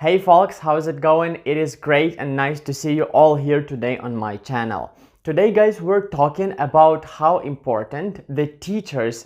Hey folks, how's it going? It is great and nice to see you all here today on my channel. Today guys, we're talking about how important the teachers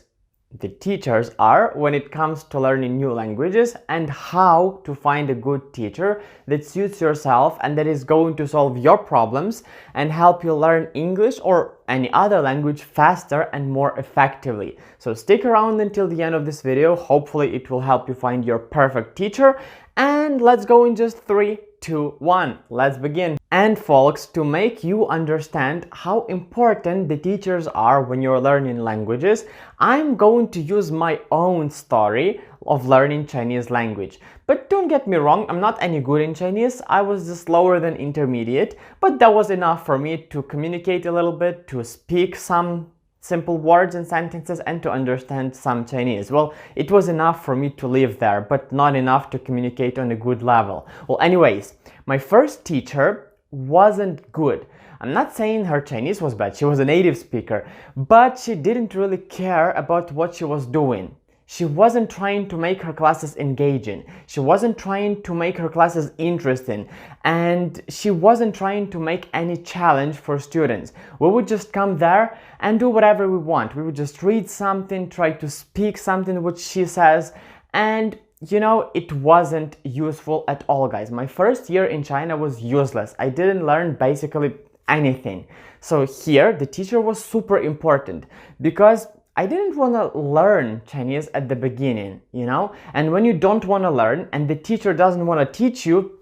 are when it comes to learning new languages and how to find a good teacher that suits yourself and that is going to solve your problems and help you learn English or any other language faster and more effectively. So stick around until the end of this video. Hopefully it will help you find your perfect teacher. And let's go in just 3, 2, 1. Let's begin. And folks, to make you understand how important the teachers are when you're learning languages, I'm going to use my own story of learning Chinese language. But don't get me wrong, I'm not any good in Chinese. I was just lower than intermediate, but that was enough for me to communicate a little bit, to speak some simple words and sentences, and to understand some Chinese. Well, it was enough for me to live there, but not enough to communicate on a good level. Well, anyways, my first teacher wasn't good. I'm not saying her Chinese was bad, she was a native speaker, but she didn't really care about what she was doing. She wasn't trying to make her classes engaging. She wasn't trying to make her classes interesting. And she wasn't trying to make any challenge for students. We would just come there and do whatever we want. We would just read something, try to speak something which she says, and you know, it wasn't useful at all, guys. My first year in China was useless. I didn't learn basically anything. So here, the teacher was super important because I didn't want to learn Chinese at the beginning, you know? And when you don't want to learn and the teacher doesn't want to teach you,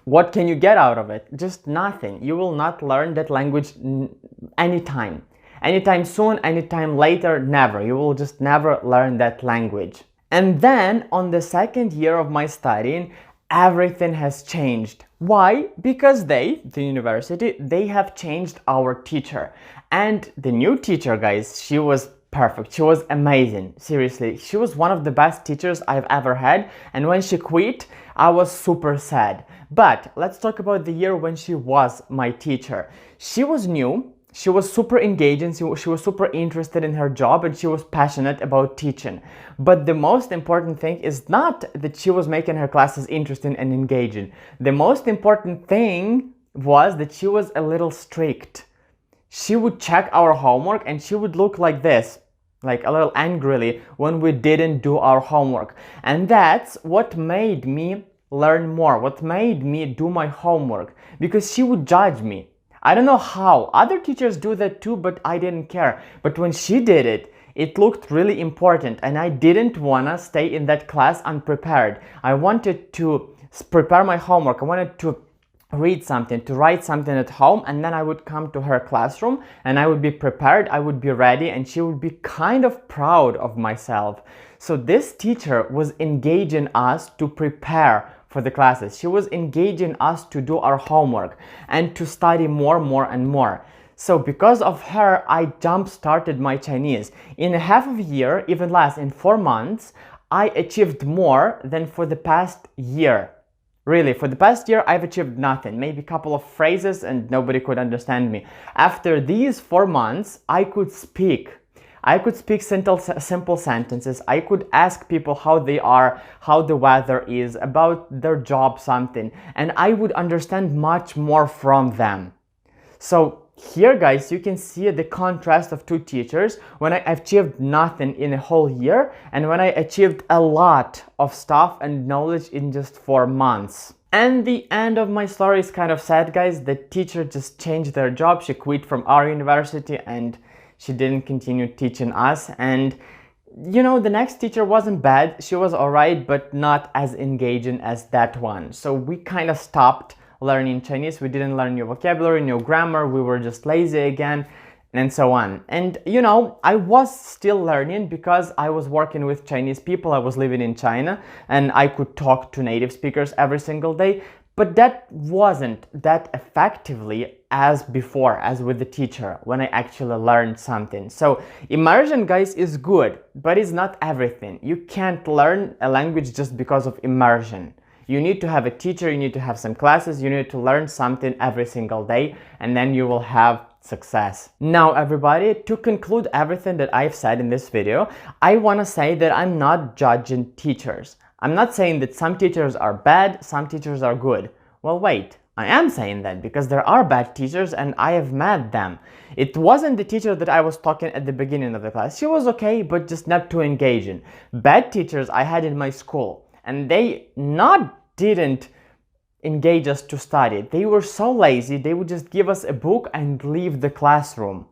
what can you get out of it? Just nothing. You will not learn that language anytime. Anytime soon, anytime later, never. You will just never learn that language. And then on the second year of my studying, everything has changed. Why? Because the university, they have changed our teacher. And the new teacher, guys, she was perfect. She was amazing. Seriously, she was one of the best teachers I've ever had. And when she quit, I was super sad. But let's talk about the year when she was my teacher. She was new. She was super engaging, she was super interested in her job, and she was passionate about teaching. But the most important thing is not that she was making her classes interesting and engaging. The most important thing was that she was a little strict. She would check our homework and she would look like this, like a little angrily when we didn't do our homework. And that's what made me learn more, what made me do my homework, because she would judge me. I don't know how. Other teachers do that too, but I didn't care. But when she did it, it looked really important, and I didn't want to stay in that class unprepared. I wanted to prepare my homework. I wanted to read something, to write something at home, and then I would come to her classroom and I would be prepared, I would be ready, and she would be kind of proud of myself. So this teacher was engaging us to prepare for the classes. She was engaging us to do our homework and to study more and more. So because of her, I jump-started my Chinese. In a half of a year, even less, in 4 months, I achieved more than for the past year. Really, for the past year, I've achieved nothing. Maybe a couple of phrases and nobody could understand me. After these 4 months, I could speak. I could speak simple sentences. I could ask people how they are, how the weather is, about their job, something. And I would understand much more from them. So here, guys, you can see the contrast of two teachers when I achieved nothing in a whole year and when I achieved a lot of stuff and knowledge in just 4 months. And the end of my story is kind of sad, guys. The teacher just changed their job. She quit from our university and she didn't continue teaching us. And you know, the next teacher wasn't bad. She was alright, but not as engaging as that one. So we kind of stopped learning Chinese. We didn't learn new vocabulary, new grammar. We were just lazy again, and so on. And you know, I was still learning because I was working with Chinese people. I was living in China and I could talk to native speakers every single day. But that wasn't that effectively as before, as with the teacher, when I actually learned something. So immersion, guys, is good, but it's not everything. You can't learn a language just because of immersion. You need to have a teacher, you need to have some classes, you need to learn something every single day, and then you will have success. Now everybody, to conclude everything that I've said in this video, I want to say that I'm not judging teachers. I'm not saying that some teachers are bad, some teachers are good. Well, wait, I am saying that because there are bad teachers and I have met them. It wasn't the teacher that I was talking at the beginning of the class. She was okay, but just not too engaging. Bad teachers I had in my school, and they didn't engage us to study. They were so lazy, they would just give us a book and leave the classroom.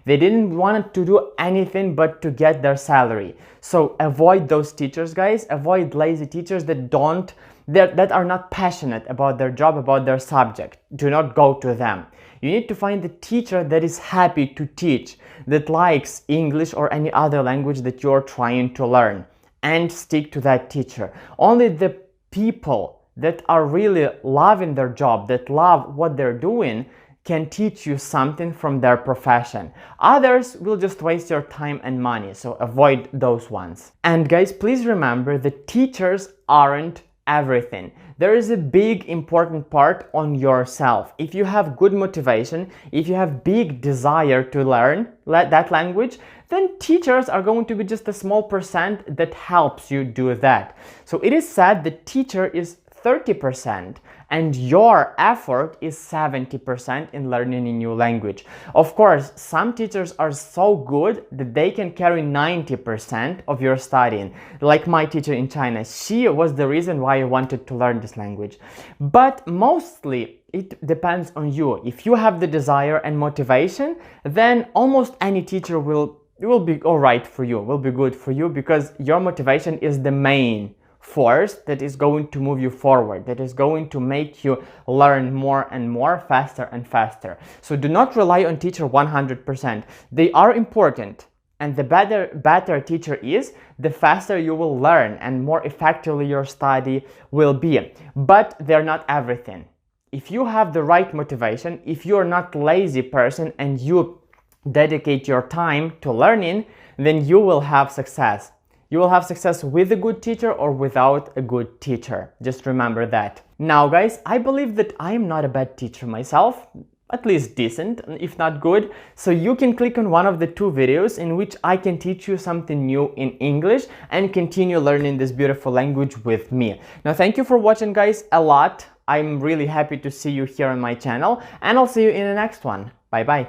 They didn't want to do anything but to get their salary. So avoid those teachers, guys. Avoid lazy teachers that are not passionate about their job, about their subject. Do not go to them. You need to find the teacher that is happy to teach, that likes English or any other language that you're trying to learn, and stick to that teacher. Only the people that are really loving their job, that love what they're doing, can teach you something from their profession. Others will just waste your time and money, so avoid those ones. And guys, please remember that teachers aren't everything. There is a big important part on yourself. If you have good motivation, if you have big desire to learn that language, then teachers are going to be just a small percent that helps you do that. So it is said that teacher is 30% and your effort is 70% in learning a new language. Of course, some teachers are so good that they can carry 90% of your studying. Like my teacher in China, she was the reason why I wanted to learn this language. But mostly it depends on you. If you have the desire and motivation, then almost any teacher will be all right for you, will be good for you, because your motivation is the main force that is going to move you forward, that is going to make you learn more and more, faster and faster. So do not rely on teacher 100%. They are important, and the better teacher is, the faster you will learn and more effectively your study will be. But they're not everything. If you have the right motivation, if you're not a lazy person and you dedicate your time to learning, then you will have success. You will have success with a good teacher or without a good teacher. Just remember that. Now guys, I believe that I am not a bad teacher myself, at least decent, if not good. So you can click on one of the two videos in which I can teach you something new in English and continue learning this beautiful language with me. Now thank you for watching, guys, a lot. I'm really happy to see you here on my channel, and I'll see you in the next one. Bye bye.